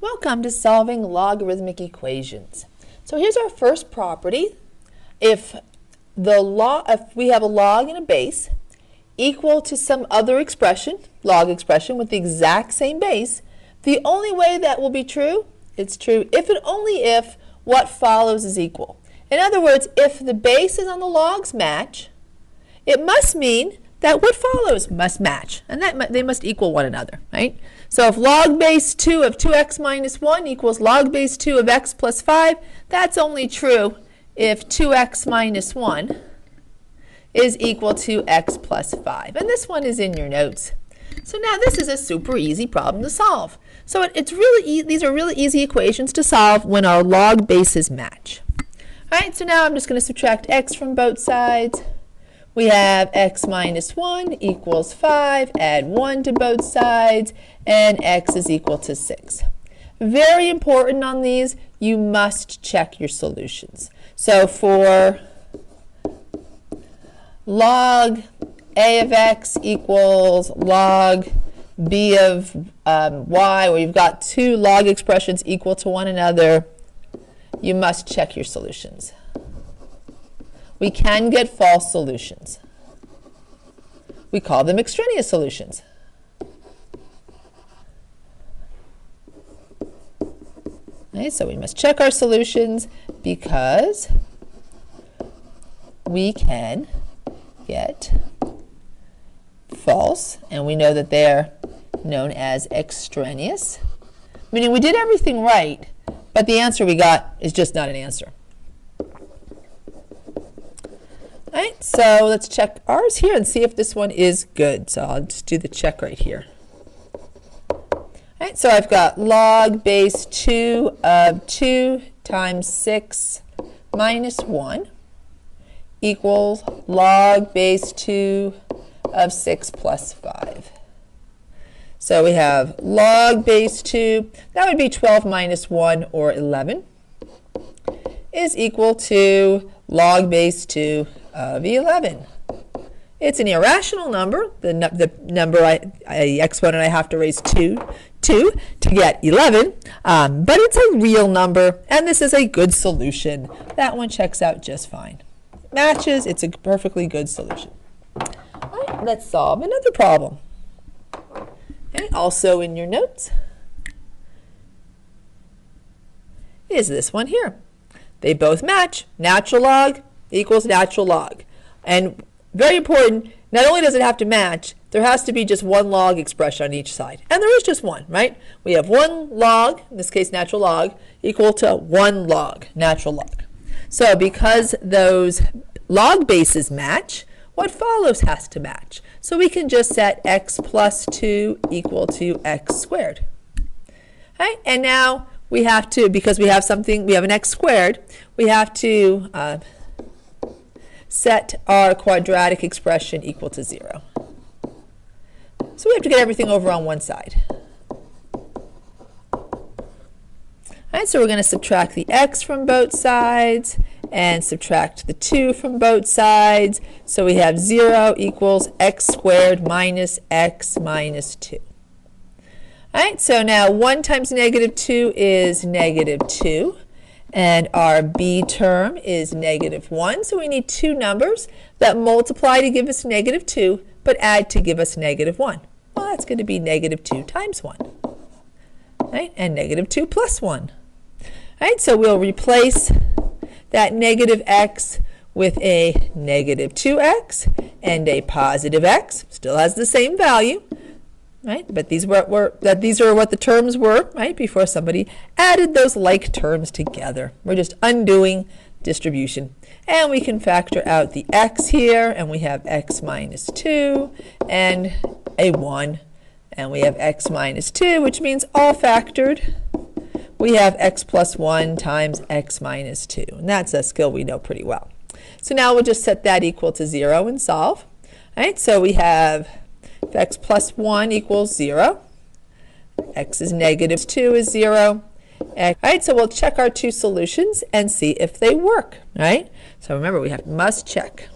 Welcome to solving logarithmic equations. So here's our first property. If we have a log and a base equal to some other expression, log expression with the exact same base, the only way that will be true, it's true if and only if what follows is equal. In other words, if the bases on the logs match, it must mean that what follows must match, and that they must equal one another, right? So if log base 2 of 2x minus 1 equals log base 2 of x plus 5, that's only true if 2x minus 1 is equal to x plus 5. And this one is in your notes. So now this is a super easy problem to solve. So these are really easy equations to solve when our log bases match. All right, so now I'm just going to subtract x from both sides. We have x minus 1 equals 5, add 1 to both sides, and x is equal to 6. Very important on these, you must check your solutions. So for log a of x equals log b of y, where you've got two log expressions equal to one another, you must check your solutions. We can get false solutions. We call them extraneous solutions. Okay, so we must check our solutions because we can get false, and we know that they're known as extraneous, meaning we did everything right, but the answer we got is just not an answer. All right, so let's check ours here and see if this one is good. So I'll just do the check right here. All right, so I've got log base 2 of 2 times 6 minus 1 equals log base 2 of 6 plus 5. So we have log base 2, that would be 12 minus 1, or 11, is equal to log base 2 of 11. It's an irrational number, the number exponent I have to raise 2 to get 11, but it's a real number, and this is a good solution. That one checks out just fine. Matches, it's a perfectly good solution. All right, let's solve another problem. Okay, also in your notes is this one here. They both match. Natural log equals natural log. And very important, not only does it have to match, there has to be just one log expression on each side. And there is just one, right? We have one log, in this case natural log, equal to one log, natural log. So because those log bases match, what follows has to match. So we can just set x plus 2 equal to x squared. All right, and now we have to, because we have an x squared, we have to set our quadratic expression equal to 0. So we have to get everything over on one side. All right, so we're going to subtract the x from both sides and subtract the 2 from both sides. So we have 0 equals x squared minus x minus 2. All right, so now 1 times negative 2 is negative 2. And our b term is negative 1. So we need two numbers that multiply to give us negative 2, but add to give us negative 1. Well, that's going to be negative 2 times 1. Right? And negative 2 plus 1. All right, so we'll replace that negative x with a negative 2x and a positive x. Still has the same value. Right? But these are what the terms were, right, before somebody added those like terms together. We're just undoing distribution. And we can factor out the x here, and we have x minus 2 and a 1. And we have x minus 2, which means all factored. We have x plus 1 times x minus 2. And that's a skill we know pretty well. So now we'll just set that equal to 0 and solve. All right, so we have if x plus 1 equals 0, x is negative 2 is 0. All right, so we'll check our two solutions and see if they work, right? So remember, we must check.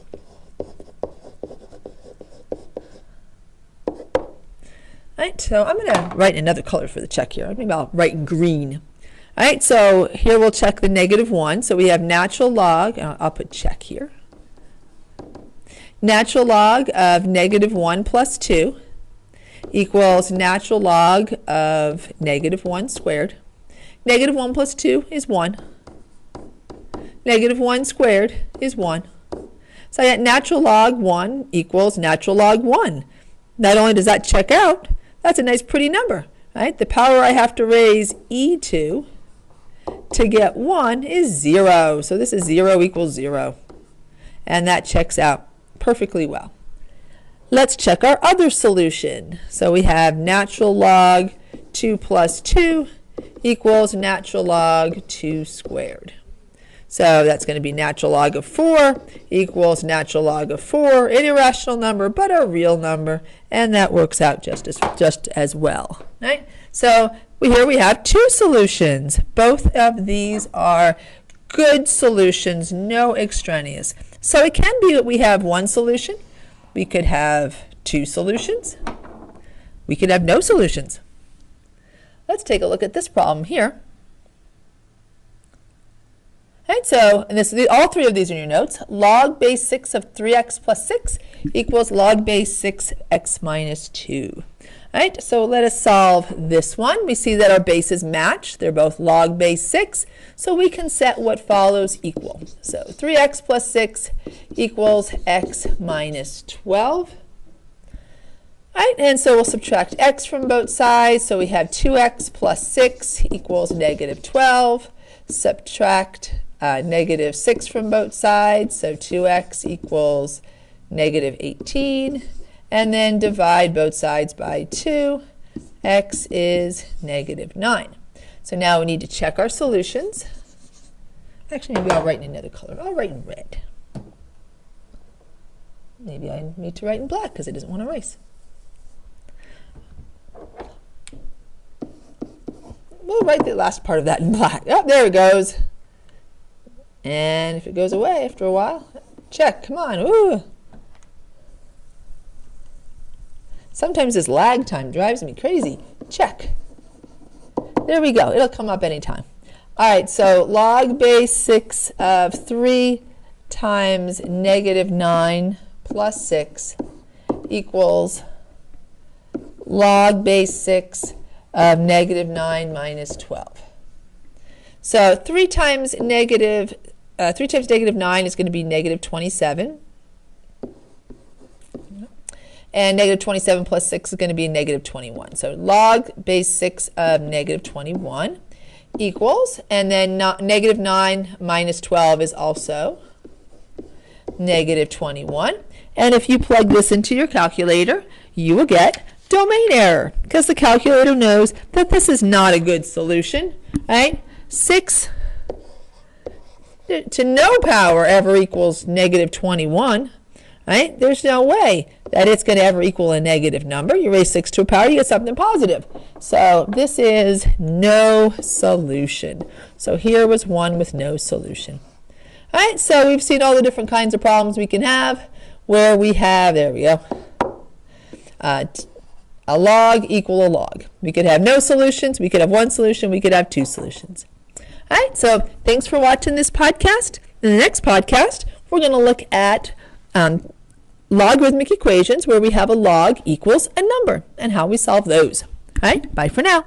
All right, so I'm going to write another color for the check here. Maybe I'll write green. All right, so here we'll check the -1. So we have natural log, I'll put check here. Natural log of -1 plus 2 equals natural log of -1 squared. -1 plus 2 is 1. -1 squared is 1. So I got natural log 1 equals natural log 1. Not only does that check out, that's a nice pretty number, right? The power I have to raise e to get 1 is 0. So this is 0 equals 0. And that checks out perfectly well. Let's check our other solution. So we have natural log 2 plus 2 equals natural log 2 squared. So that's going to be natural log of 4 equals natural log of 4, an irrational number, but a real number, and that works out just as well. Right? So here we have two solutions. Both of these are good solutions, no extraneous. So it can be that we have one solution. We could have two solutions. We could have no solutions. Let's take a look at this problem here. All right, so and all three of these are in your notes. Log base 6 of 3x plus 6 equals log base 6x minus 2. All right, so let us solve this one. We see that our bases match. They're both log base 6, so we can set what follows equal. So 3x plus 6 equals x minus 12. All right, and so we'll subtract x from both sides. So we have 2x plus 6 equals negative 12. Subtract negative 6 from both sides. So 2x equals negative 18. And then divide both sides by 2. X is negative 9. So now we need to check our solutions. Actually, maybe I'll write in another color. I'll write in red. Maybe I need to write in black because it doesn't want to erase. We'll write the last part of that in black. Oh, there it goes. And if it goes away after a while, check. Come on. Ooh. Sometimes this lag time drives me crazy. Check. There we go. It'll come up anytime. All right, so log base 6 of 3 times negative 9 plus 6 equals log base 6 of negative 9 minus 12. So 3 times negative 9 is going to be negative 27. And negative 27 plus 6 is going to be negative 21. So log base 6 of negative 21 equals, and then negative 9 minus 12 is also negative 21. And if you plug this into your calculator, you will get domain error, because the calculator knows that this is not a good solution, right? 6 to no power ever equals negative 21, right? There's no way that it's going to ever equal a negative number. You raise 6 to a power, you get something positive. So this is no solution. So here was one with no solution. All right, so we've seen all the different kinds of problems we can have where we have, there we go, a log equal a log. We could have no solutions, we could have one solution, we could have two solutions. All right, so thanks for watching this podcast. In the next podcast, we're going to look at logarithmic equations where we have a log equals a number and how we solve those. All right, bye for now.